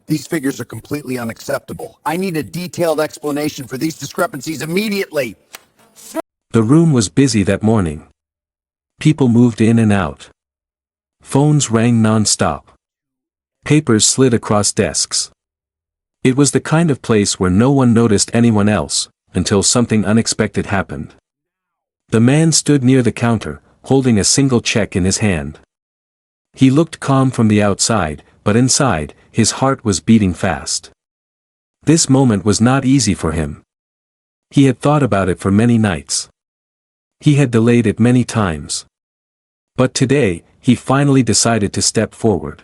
These figures are completely unacceptable. I need a detailed explanation for these discrepancies immediately. The room was busy that morning. People moved in and out. Phones rang non-stop. Papers slid across desks. It was the kind of place where no one noticed anyone else, until something unexpected happened. The man stood near the counter, holding a single check in his hand. He looked calm from the outside, but inside, his heart was beating fast. This moment was not easy for him. He had thought about it for many nights. He had delayed it many times. But today, he finally decided to step forward.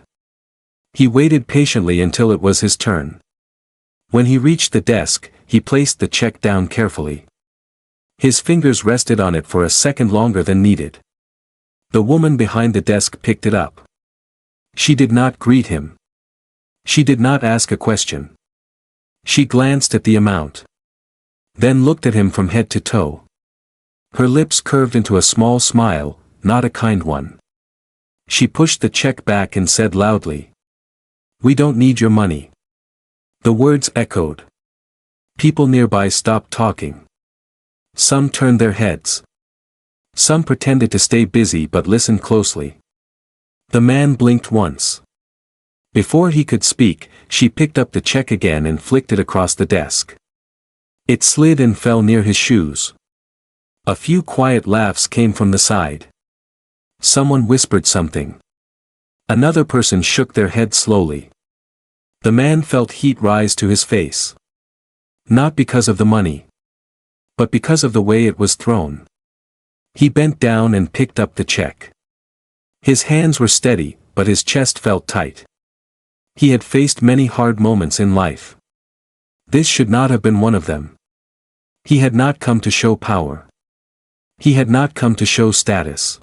He waited patiently until it was his turn. When he reached the desk, he placed the check down carefully. His fingers rested on it for a second longer than needed. The woman behind the desk picked it up. She did not greet him. She did not ask a question. She glanced at the amount. Then looked at him from head to toe. Her lips curved into a small smile, not a kind one. She pushed the check back and said loudly, "We don't need your money." The words echoed. People nearby stopped talking. Some turned their heads. Some pretended to stay busy but listened closely. The man blinked once. Before he could speak, she picked up the check again and flicked it across the desk. It slid and fell near his shoes. A few quiet laughs came from the side. Someone whispered something. Another person shook their head slowly. The man felt heat rise to his face. Not because of the money, but because of the way it was thrown. He bent down and picked up the check. His hands were steady, but his chest felt tight. He had faced many hard moments in life. This should not have been one of them. He had not come to show power. He had not come to show status.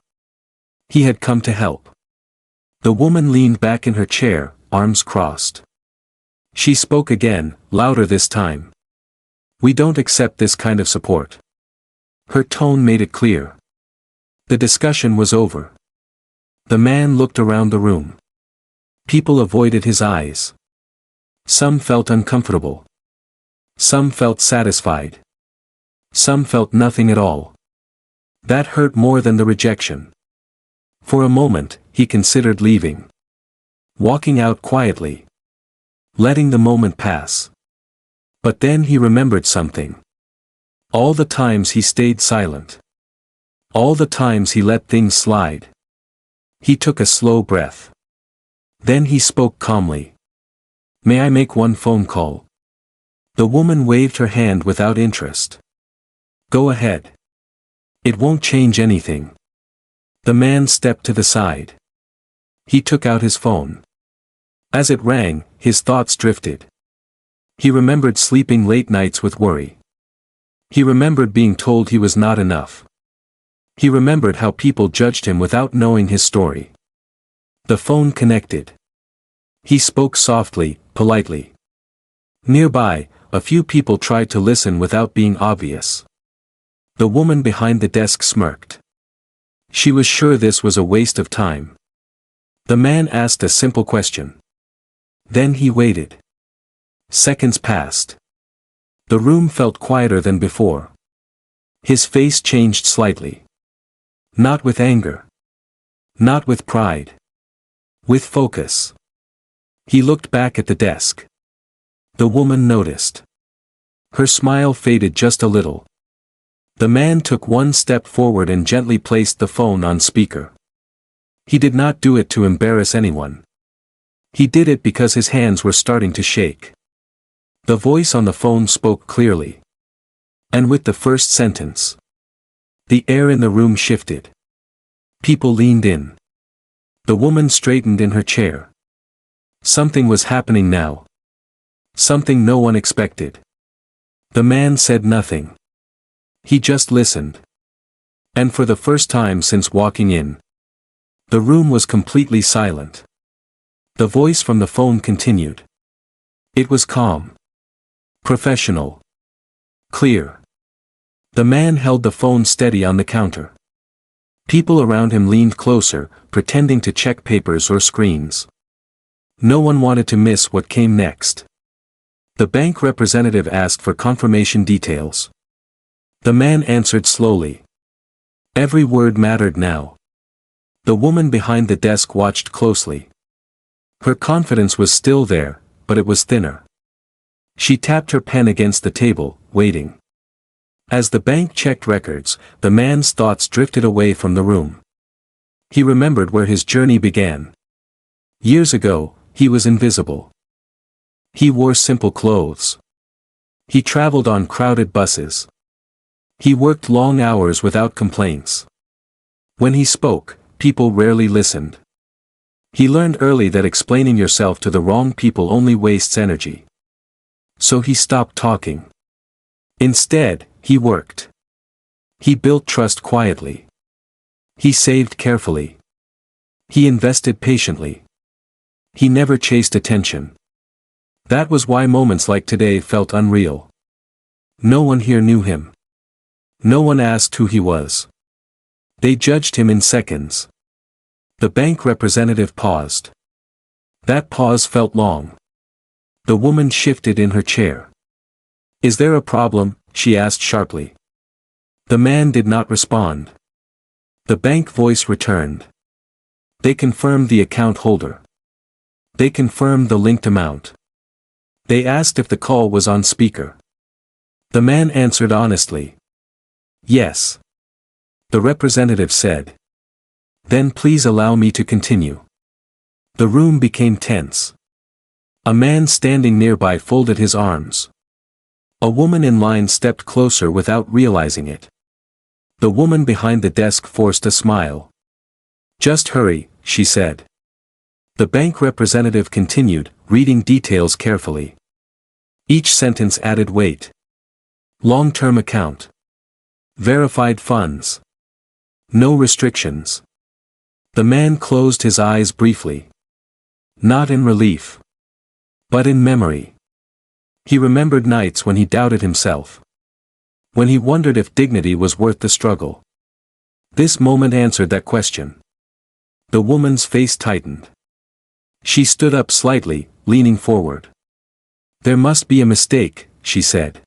He had come to help. The woman leaned back in her chair, arms crossed. She spoke again, louder this time. "We don't accept this kind of support." Her tone made it clear. The discussion was over. The man looked around the room. People avoided his eyes. Some felt uncomfortable. Some felt satisfied. Some felt nothing at all. That hurt more than the rejection. For a moment, he considered leaving. Walking out quietly. Letting the moment pass. But then he remembered something. All the times he stayed silent. All the times he let things slide. He took a slow breath. Then he spoke calmly. "May I make one phone call?" The woman waved her hand without interest. "Go ahead. It won't change anything." The man stepped to the side. He took out his phone. As it rang, his thoughts drifted. He remembered sleeping late nights with worry. He remembered being told he was not enough. He remembered how people judged him without knowing his story. The phone connected. He spoke softly, politely. Nearby, a few people tried to listen without being obvious. The woman behind the desk smirked. She was sure this was a waste of time. The man asked a simple question. Then he waited. Seconds passed. The room felt quieter than before. His face changed slightly. Not with anger. Not with pride. With focus. He looked back at the desk. The woman noticed. Her smile faded just a little. The man took one step forward and gently placed the phone on speaker. He did not do it to embarrass anyone. He did it because his hands were starting to shake. The voice on the phone spoke clearly. And with the first sentence, the air in the room shifted. People leaned in. The woman straightened in her chair. Something was happening now. Something no one expected. The man said nothing. He just listened. And for the first time since walking in, the room was completely silent. The voice from the phone continued. It was calm. Professional. Clear. The man held the phone steady on the counter. People around him leaned closer, pretending to check papers or screens. No one wanted to miss what came next. The bank representative asked for confirmation details. The man answered slowly. Every word mattered now. The woman behind the desk watched closely. Her confidence was still there, but it was thinner. She tapped her pen against the table, waiting. As the bank checked records, the man's thoughts drifted away from the room. He remembered where his journey began. Years ago, he was invisible. He wore simple clothes. He traveled on crowded buses. He worked long hours without complaints. When he spoke, people rarely listened. He learned early that explaining yourself to the wrong people only wastes energy. So he stopped talking. Instead, he worked. He built trust quietly. He saved carefully. He invested patiently. He never chased attention. That was why moments like today felt unreal. No one here knew him. No one asked who he was. They judged him in seconds. The bank representative paused. That pause felt long. The woman shifted in her chair. "Is there a problem?" she asked sharply. The man did not respond. The bank voice returned. They confirmed the account holder. They confirmed the linked amount. They asked if the call was on speaker. The man answered honestly. "Yes." The representative said. "Then please allow me to continue." The room became tense. A man standing nearby folded his arms. A woman in line stepped closer without realizing it. The woman behind the desk forced a smile. "Just hurry," she said. The bank representative continued, reading details carefully. Each sentence added weight. Long-term account. Verified funds. No restrictions. The man closed his eyes briefly. Not in relief, but in memory. He remembered nights when he doubted himself. When he wondered if dignity was worth the struggle. This moment answered that question. The woman's face tightened. She stood up slightly, leaning forward. "There must be a mistake," she said.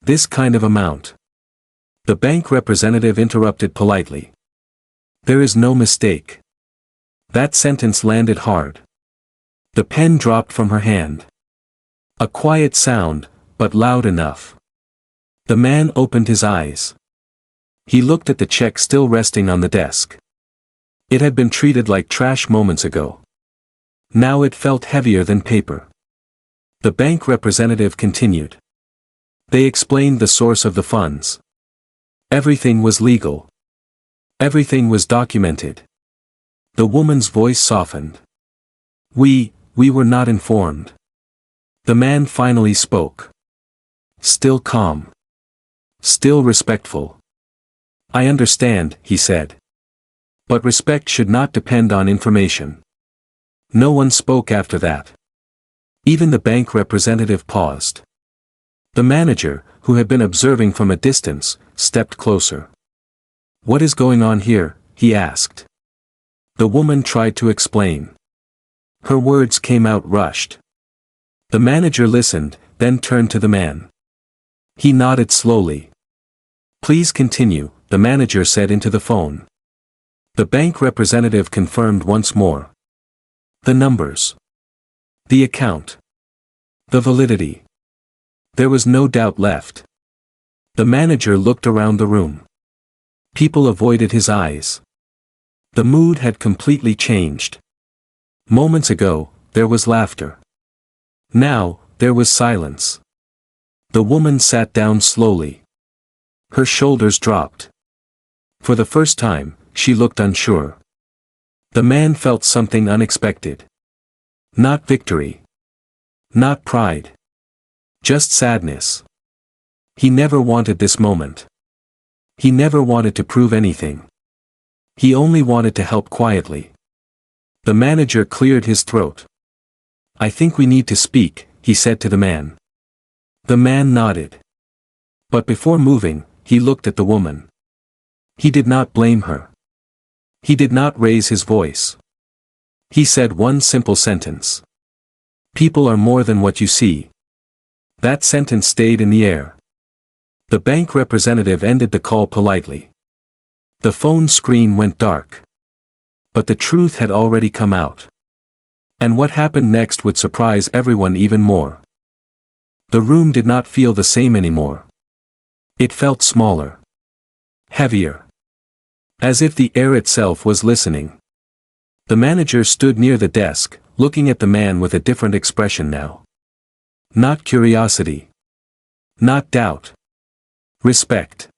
"This kind of amount." The bank representative interrupted politely. "There is no mistake." That sentence landed hard. The pen dropped from her hand. A quiet sound, but loud enough. The man opened his eyes. He looked at the check still resting on the desk. It had been treated like trash moments ago. Now it felt heavier than paper. The bank representative continued. They explained the source of the funds. Everything was legal. Everything was documented. The woman's voice softened. We were not informed." The man finally spoke. Still calm. Still respectful. "I understand," he said. "But respect should not depend on information." No one spoke after that. Even the bank representative paused. The manager, who had been observing from a distance, stepped closer. "What is going on here?" he asked. The woman tried to explain. Her words came out rushed. The manager listened, then turned to the man. He nodded slowly. "Please continue," the manager said into the phone. The bank representative confirmed once more. The numbers. The account. The validity. There was no doubt left. The manager looked around the room. People avoided his eyes. The mood had completely changed. Moments ago, there was laughter. Now, there was silence. The woman sat down slowly. Her shoulders dropped. For the first time, she looked unsure. The man felt something unexpected. Not victory. Not pride. Just sadness. He never wanted this moment. He never wanted to prove anything. He only wanted to help quietly. The manager cleared his throat. "I think we need to speak," he said to the man. The man nodded. But before moving, he looked at the woman. He did not blame her. He did not raise his voice. He said one simple sentence. People are more than what you see. That sentence stayed in the air. The bank representative ended the call politely. The phone screen went dark. But the truth had already come out. And what happened next would surprise everyone even more. The room did not feel the same anymore. It felt smaller. Heavier. As if the air itself was listening. The manager stood near the desk, looking at the man with a different expression now. Not curiosity. Not doubt. Respect.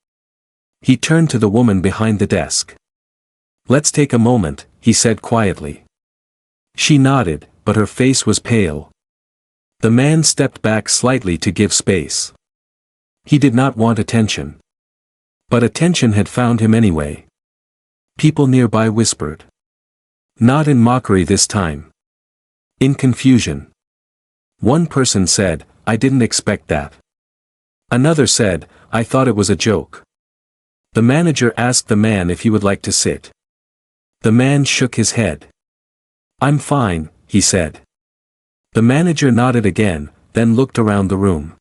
He turned to the woman behind the desk. Let's take a moment, he said quietly. She nodded, but her face was pale. The man stepped back slightly to give space. He did not want attention. But attention had found him anyway. People nearby whispered. Not in mockery this time. In confusion. One person said, I didn't expect that. Another said, I thought it was a joke. The manager asked the man if he would like to sit. The man shook his head. I'm fine, he said. The manager nodded again, then looked around the room.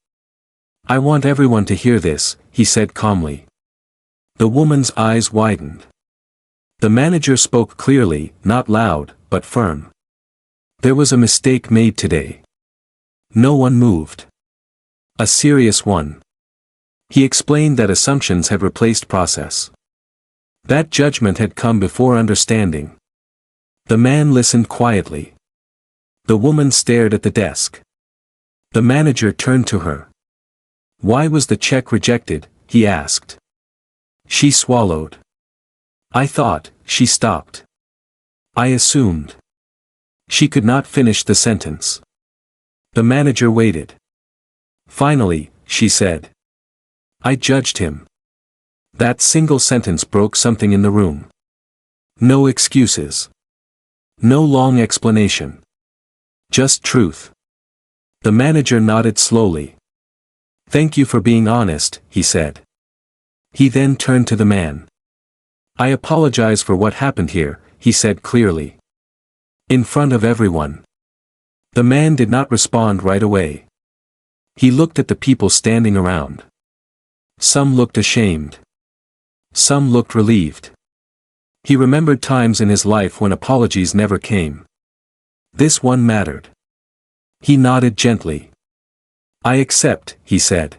I want everyone to hear this, he said calmly. The woman's eyes widened. The manager spoke clearly, not loud, but firm. There was a mistake made today. No one moved. A serious one. He explained that assumptions had replaced process. That judgment had come before understanding. The man listened quietly. The woman stared at the desk. The manager turned to her. Why was the check rejected? He asked. She swallowed. I thought, she stopped. I assumed. She could not finish the sentence. The manager waited. Finally, she said. I judged him. That single sentence broke something in the room. No excuses. No long explanation. Just truth. The manager nodded slowly. Thank you for being honest, he said. He then turned to the man. I apologize for what happened here, he said clearly. In front of everyone. The man did not respond right away. He looked at the people standing around. Some looked ashamed. Some looked relieved. He remembered times in his life when apologies never came. This one mattered. He nodded gently. I accept, he said.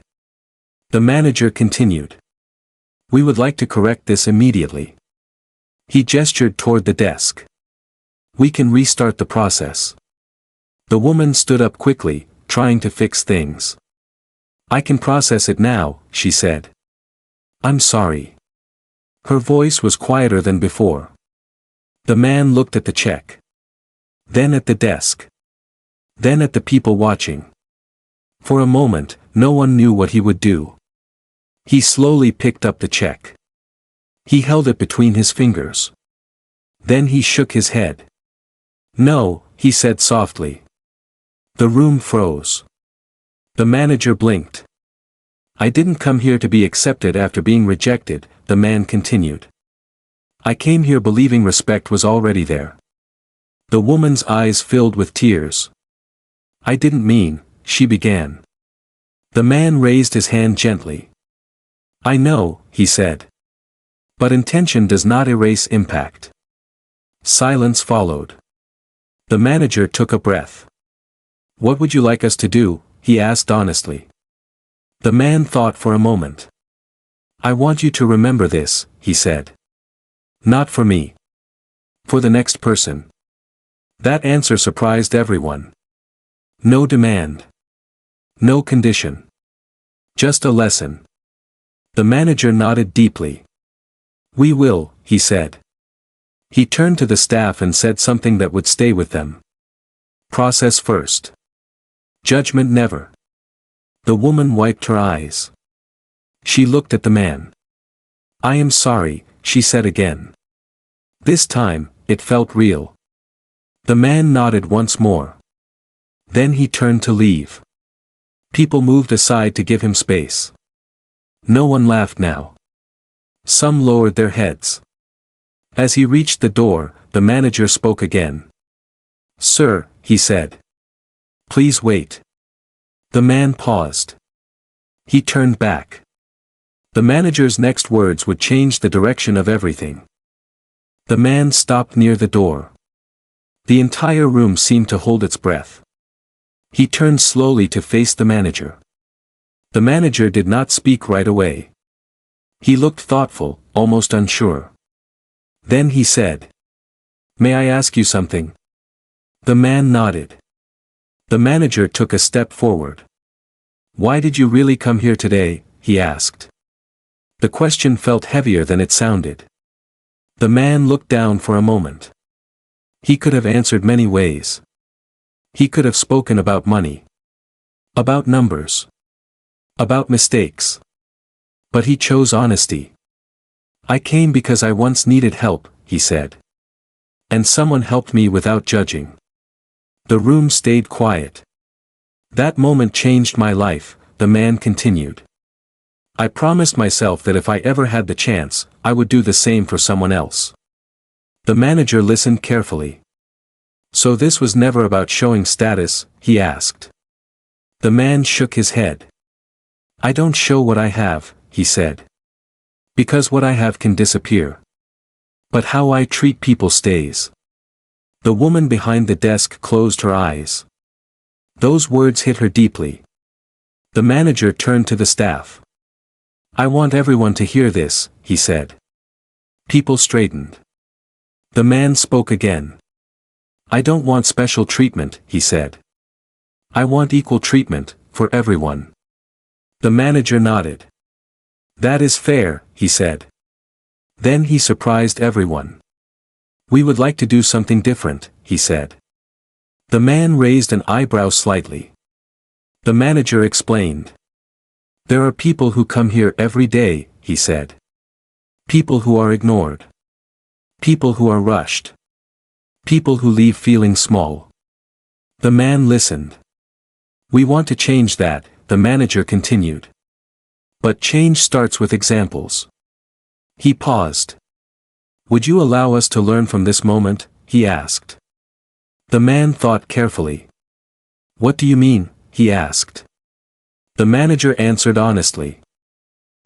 The manager continued. We would like to correct this immediately. He gestured toward the desk. We can restart the process. The woman stood up quickly, trying to fix things. I can process it now, she said. I'm sorry. Her voice was quieter than before. The man looked at the check. Then at the desk. Then at the people watching. For a moment, no one knew what he would do. He slowly picked up the check. He held it between his fingers. Then he shook his head. No, he said softly. The room froze. The manager blinked. I didn't come here to be accepted after being rejected, the man continued. I came here believing respect was already there. The woman's eyes filled with tears. I didn't mean, she began. The man raised his hand gently. I know, he said. But intention does not erase impact. Silence followed. The manager took a breath. What would you like us to do? He asked honestly. The man thought for a moment. I want you to remember this, he said. Not for me. For the next person. That answer surprised everyone. No demand. No condition. Just a lesson. The manager nodded deeply. We will, he said. He turned to the staff and said something that would stay with them. Process first. Judgment never. The woman wiped her eyes. She looked at the man. I am sorry, she said again. This time, it felt real. The man nodded once more. Then he turned to leave. People moved aside to give him space. No one laughed now. Some lowered their heads. As he reached the door, the manager spoke again. "Sir," he said. "Please wait." The man paused. He turned back. The manager's next words would change the direction of everything. The man stopped near the door. The entire room seemed to hold its breath. He turned slowly to face the manager. The manager did not speak right away. He looked thoughtful, almost unsure. Then he said, "May I ask you something?" The man nodded. The manager took a step forward. "Why did you really come here today?" he asked. The question felt heavier than it sounded. The man looked down for a moment. He could have answered many ways. He could have spoken about money. About numbers. About mistakes. But he chose honesty. "I came because I once needed help," he said. "And someone helped me without judging." The room stayed quiet. "That moment changed my life," the man continued. "I promised myself that if I ever had the chance, I would do the same for someone else." The manager listened carefully. "So this was never about showing status?" he asked. The man shook his head. "I don't show what I have," he said. "Because what I have can disappear. But how I treat people stays." The woman behind the desk closed her eyes. Those words hit her deeply. The manager turned to the staff. "I want everyone to hear this," he said. People straightened. The man spoke again. "I don't want special treatment," he said. "I want equal treatment, for everyone." The manager nodded. "That is fair," he said. Then he surprised everyone. "We would like to do something different," he said. The man raised an eyebrow slightly. The manager explained. "There are people who come here every day," he said. "People who are ignored. People who are rushed. People who leave feeling small." The man listened. "We want to change that," the manager continued. "But change starts with examples." He paused. "Would you allow us to learn from this moment?" he asked. The man thought carefully. "What do you mean?" he asked. The manager answered honestly.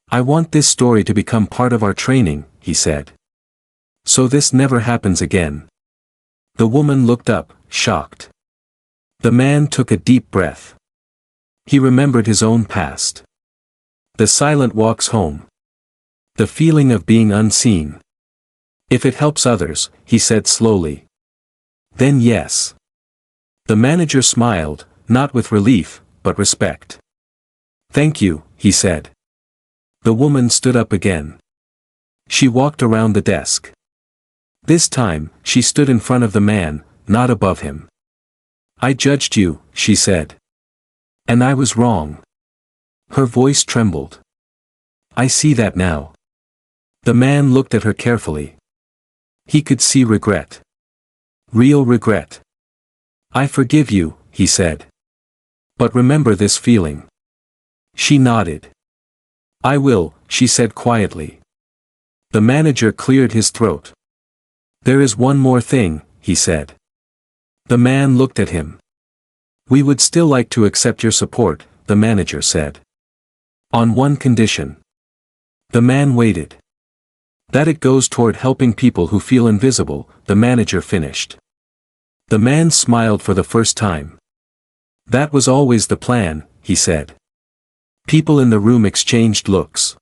"I want this story to become part of our training," he said. "So this never happens again." The woman looked up, shocked. The man took a deep breath. He remembered his own past. The silent walks home. The feeling of being unseen. "If it helps others," he said slowly. "Then yes." The manager smiled, not with relief, but respect. "Thank you," he said. The woman stood up again. She walked around the desk. This time, she stood in front of the man, not above him. "I judged you," she said. "And I was wrong." Her voice trembled. "I see that now." The man looked at her carefully. He could see regret. Real regret. "I forgive you," he said. "But remember this feeling." She nodded. "I will," she said quietly. The manager cleared his throat. "There is one more thing," he said. The man looked at him. "We would still like to accept your support," the manager said. "On one condition." The man waited. "That it goes toward helping people who feel invisible," the manager finished. The man smiled for the first time. "That was always the plan," he said. People in the room exchanged looks.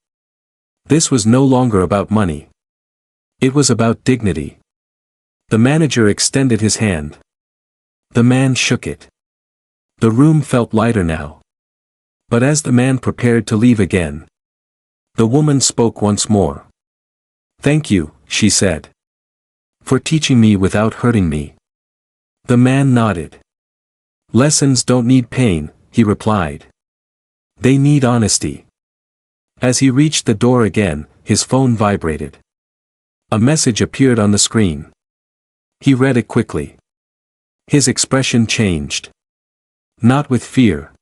This was no longer about money. It was about dignity. The manager extended his hand. The man shook it. The room felt lighter now. But as the man prepared to leave again, the woman spoke once more. "Thank you," she said. "For teaching me without hurting me." The man nodded. "Lessons don't need pain," he replied. "They need honesty." As he reached the door again, his phone vibrated. A message appeared on the screen. He read it quickly. His expression changed. Not with fear.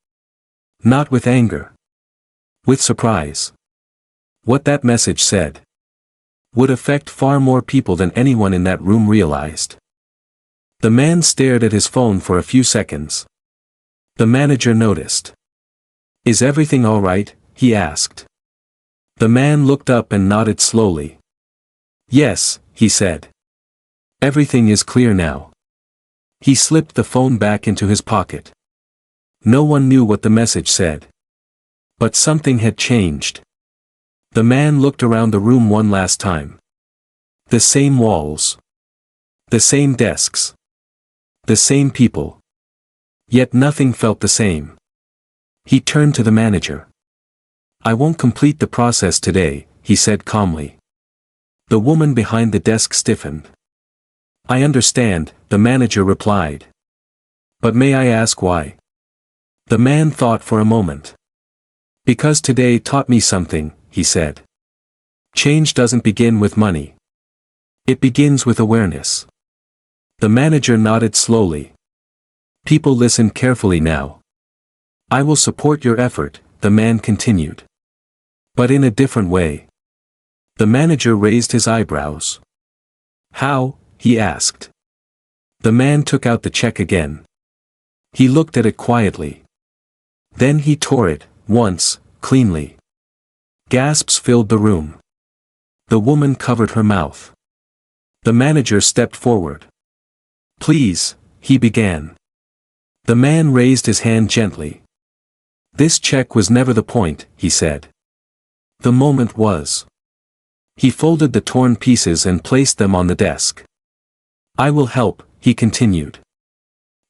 Not with anger. With surprise. What that message said would affect far more people than anyone in that room realized. The man stared at his phone for a few seconds. The manager noticed. "Is everything all right?" he asked. The man looked up and nodded slowly. "Yes," he said. "Everything is clear now." He slipped the phone back into his pocket. No one knew what the message said. But something had changed. The man looked around the room one last time. The same walls. The same desks. The same people. Yet nothing felt the same. He turned to the manager. "I won't complete the process today," he said calmly. The woman behind the desk stiffened. "I understand," the manager replied. "But may I ask why?" The man thought for a moment. "Because today taught me something," he said. "Change doesn't begin with money. It begins with awareness." The manager nodded slowly. People listened carefully now. "I will support your effort," the man continued. "But in a different way." The manager raised his eyebrows. "How?" he asked. The man took out the check again. He looked at it quietly. Then he tore it, once, cleanly. Gasps filled the room. The woman covered her mouth. The manager stepped forward. "Please," he began. The man raised his hand gently. "This check was never the point," he said. "The moment was." He folded the torn pieces and placed them on the desk. "I will help," he continued.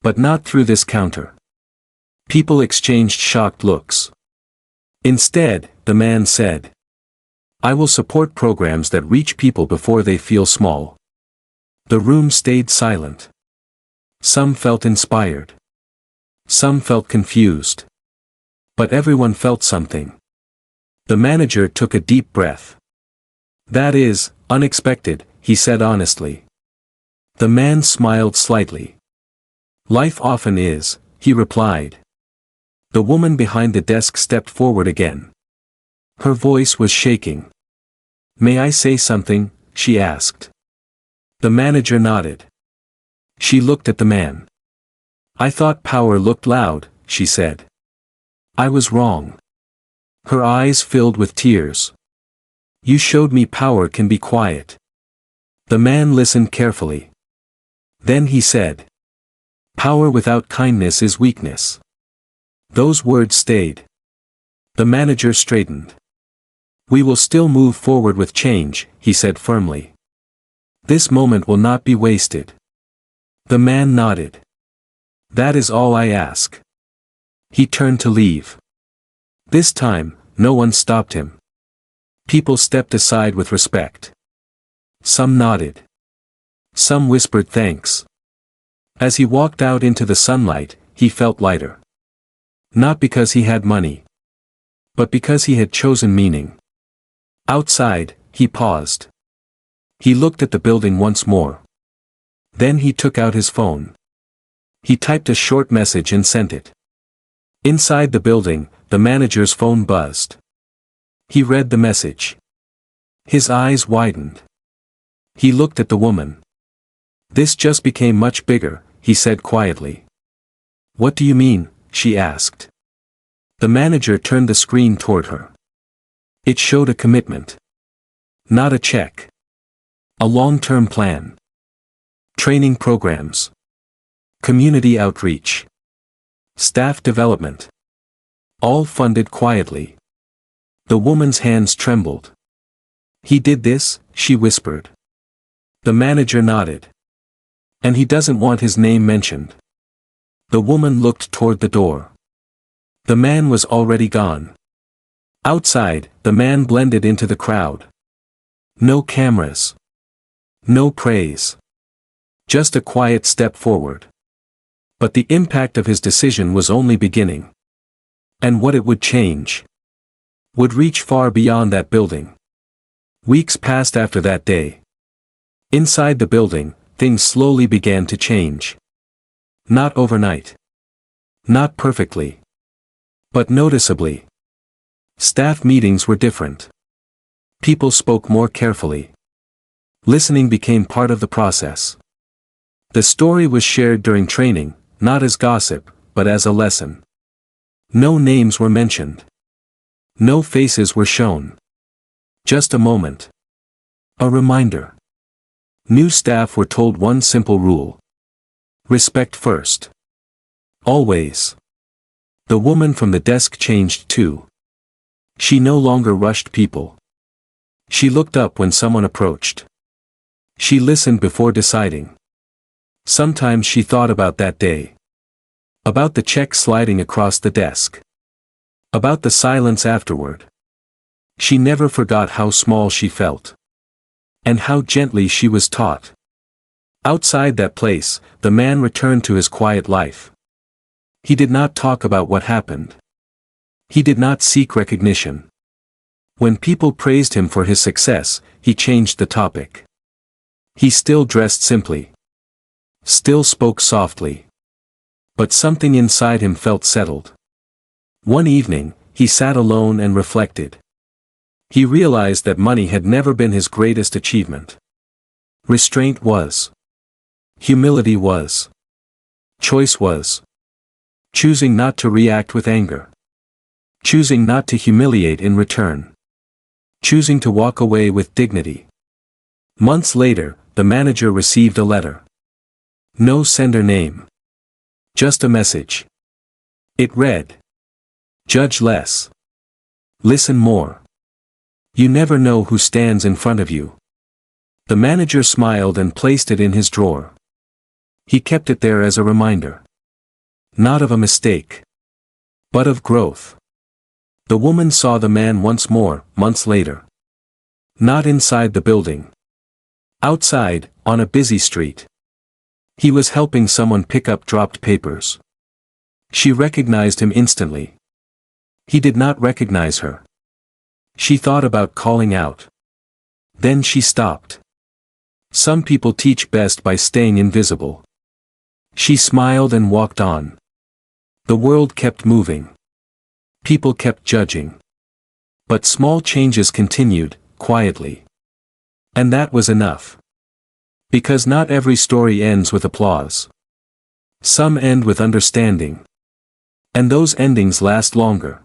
"But not through this counter." People exchanged shocked looks. "Instead," the man said, "I will support programs that reach people before they feel small." The room stayed silent. Some felt inspired. Some felt confused. But everyone felt something. The manager took a deep breath. "That is unexpected," he said honestly. The man smiled slightly. "Life often is," he replied. The woman behind the desk stepped forward again. Her voice was shaking. "May I say something?" she asked. The manager nodded. She looked at the man. "I thought power looked loud," she said. "I was wrong." Her eyes filled with tears. "You showed me power can be quiet." The man listened carefully. Then he said, "Power without kindness is weakness." Those words stayed. The manager straightened. "We will still move forward with change," he said firmly. "This moment will not be wasted." The man nodded. "That is all I ask." He turned to leave. This time, no one stopped him. People stepped aside with respect. Some nodded. Some whispered thanks. As he walked out into the sunlight, he felt lighter. Not because he had money, but because he had chosen meaning. Outside, he paused. He looked at the building once more. Then he took out his phone. He typed a short message and sent it. Inside the building, the manager's phone buzzed. He read the message. His eyes widened. He looked at the woman. "This just became much bigger," he said quietly. "What do you mean?" she asked. The manager turned the screen toward her. It showed a commitment. Not a check. A long-term plan. Training programs. Community outreach. Staff development. All funded quietly. The woman's hands trembled. "He did this," she whispered. The manager nodded. "And he doesn't want his name mentioned." The woman looked toward the door. The man was already gone. Outside, the man blended into the crowd. No cameras. No praise. Just a quiet step forward. But the impact of his decision was only beginning. And what it would change would reach far beyond that building. Weeks passed after that day. Inside the building, things slowly began to change. Not overnight. Not perfectly. But noticeably. Staff meetings were different. People spoke more carefully. Listening became part of the process. The story was shared during training, not as gossip, but as a lesson. No names were mentioned. No faces were shown. Just a moment. A reminder. New staff were told one simple rule. Respect first. Always. The woman from the desk changed too. She no longer rushed people. She looked up when someone approached. She listened before deciding. Sometimes she thought about that day. About the check sliding across the desk. About the silence afterward. She never forgot how small she felt. And how gently she was taught. Outside that place, the man returned to his quiet life. He did not talk about what happened. He did not seek recognition. When people praised him for his success, he changed the topic. He still dressed simply. Still spoke softly. But something inside him felt settled. One evening, he sat alone and reflected. He realized that money had never been his greatest achievement. Restraint was. Humility was. Choice was. Choosing not to react with anger. Choosing not to humiliate in return. Choosing to walk away with dignity. Months later, the manager received a letter. No sender name. Just a message. It read. Judge less. Listen more. You never know who stands in front of you. The manager smiled and placed it in his drawer. He kept it there as a reminder. Not of a mistake. But of growth. The woman saw the man once more, months later. Not inside the building. Outside, on a busy street. He was helping someone pick up dropped papers. She recognized him instantly. He did not recognize her. She thought about calling out. Then she stopped. Some people teach best by staying invisible. She smiled and walked on. The world kept moving. People kept judging. But small changes continued, quietly. And that was enough. Because not every story ends with applause. Some end with understanding. And those endings last longer.